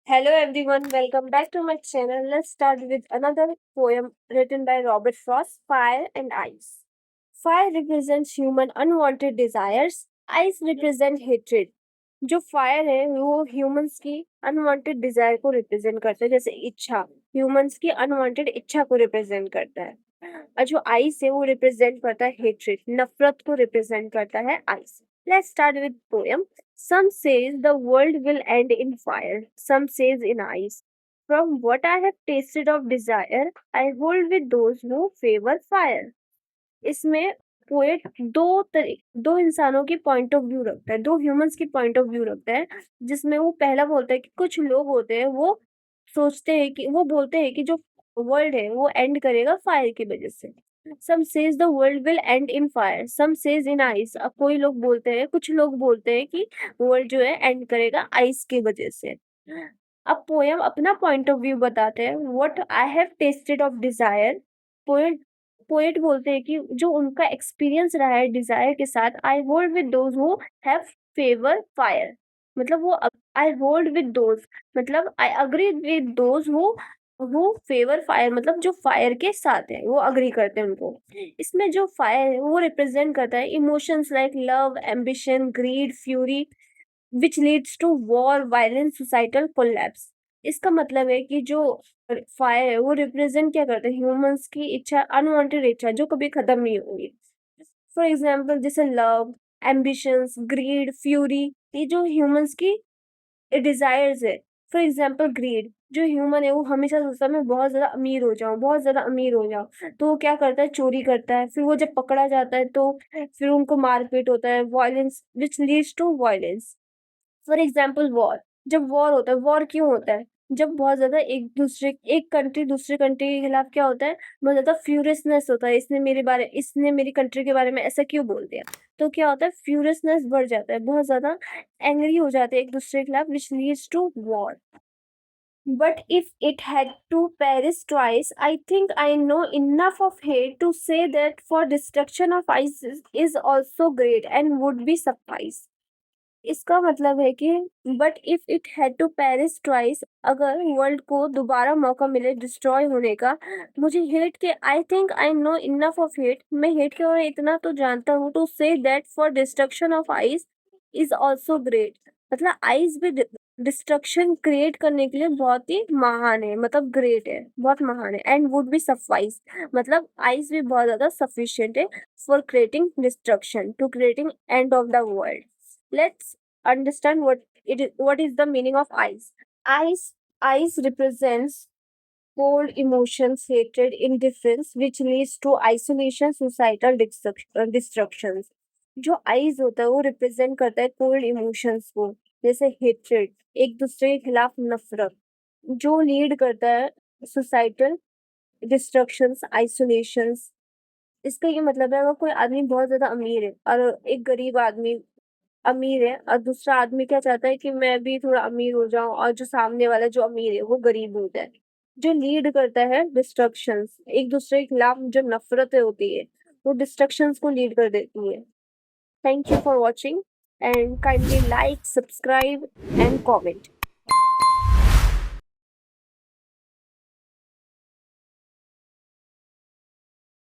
Hello everyone, welcome back to my channel. Let's start with another poem written by Robert Frost, Fire and Ice. Fire represents human unwanted desires, ice represent hatred. जो fire है वो humans की unwanted Dzire को represent करता है, जैसे इच्छा humans की अनवांटेड इच्छा को रिप्रेजेंट करता है। और जो आइस है वो रिप्रेजेंट करता है हेट्रेड, नफरत को रिप्रेजेंट करता है ice. Let's start with poem. Some says the world will end in fire, some says in ice. From what I have tasted of desire, I hold with those who favor fire. इसमें poet दो इंसानों की point of view रखता है, दो humans की point of view रखता है, जिसमें वो पहला बोलता है कि कुछ लोग होते हैं वो सोचते हैं कि वो बोलते हैं कि जो वर्ल्ड है वो एंड करेगा फायर की वजह से। Some says the world will end in fire, some says in ice. अब कोई लोग बोलते हैं, कुछ लोग बोलते हैं कि वर्ल्ड जो है एंड करेगा आइस की वजह से। अब पोयम अपना पॉइंट ऑफ व्यू बताते हैं। What I have tested of desire, poet poet बोलते हैं कि जो उनका एक्सपीरियंस रहा है डिजायर के साथ, I hold with those who have favour fire. मतलब वो आई होल्ड विद दोज, मतलब I agree with those who favour fire, मतलब जो फायर के साथ है वो अग्री करते हैं उनको। इसमें जो फायर है वो रिप्रेजेंट करता है emotions like love, ambition, greed, fury which leads to war, violence, societal collapse. इसका मतलब है कि जो फायर है वो रिप्रेजेंट क्या करता है, ह्यूमंस की इच्छा, अनवांटेड इच्छा जो कभी खत्म नहीं होगी। फॉर एग्जाम्पल जैसे लव, एम्बिशंस, ग्रीड, फ्यूरी, ये जो ह्यूमंस की डिजायर्स है। फॉर एग्जाम्पल ग्रीड, जो ह्यूमन है वो हमेशा सोचता है मैं बहुत ज्यादा अमीर हो जाऊं, बहुत ज्यादा अमीर हो जाऊं, तो वो क्या करता है, चोरी करता है। फिर वो जब पकड़ा जाता है तो फिर उनको मारपीट होता है, violence which leads to violence. For example war, जब वॉर होता है, वॉर क्यों होता है, जब बहुत ज्यादा एक कंट्री दूसरे कंट्री के खिलाफ क्या होता है, बहुत ज्यादा फ्यूरियसनेस होता है, इसने मेरी कंट्री के बारे में ऐसा क्यों बोल दिया। तो क्या होता है, फ्यूरियसनेस बढ़ जाता है, बहुत ज्यादा एंग्री हो जाते हैं एक दूसरे के खिलाफ, which leads to war. But if it had to perish twice, I think I know enough of hate to say that for destruction of is also great and would be suffice. इसका मतलब है कि but if it had to perish twice, अगर world को दोबारा मौका मिले destroy होने का, मुझे हेट के I think I know enough of hate, मैं हेट के बारे में इतना तो जानता हूँ to say that for destruction of ice is also great. मतलब आइस भी डिस्ट्रक्शन क्रिएट करने के लिए बहुत ही महान है, मतलब ग्रेट है, बहुत महान है। एंड वुड बी सफाइस, मतलब आइस भी बहुत ज्यादा सफिशिएंट है for creating destruction, to creating end of the world. Let's understand what is the meaning of ice. Ice represents cold emotions, hatred, indifference, which leads to isolation, societal destructions. जो eyes होता है वो represent करता है cold emotions को, जैसे hatred, एक दूसरे के खिलाफ नफरत, जो लीड करता है सोसाइटल डिस्ट्रक्शंस, आइसोलेशंस। इसका ये मतलब है, अगर कोई आदमी बहुत ज्यादा अमीर है और एक गरीब आदमी अमीर है, और दूसरा आदमी क्या चाहता है कि मैं भी थोड़ा अमीर हो जाऊं, और जो सामने वाला जो अमीर है वो गरीब हो जाए, जो लीड करता है डिस्ट्रक्शंस, एक दूसरे के खिलाफ जो नफरतें होती है वो डिस्ट्रक्शंस को लीड कर देती है। Thank you for watching and kindly like, subscribe and comment.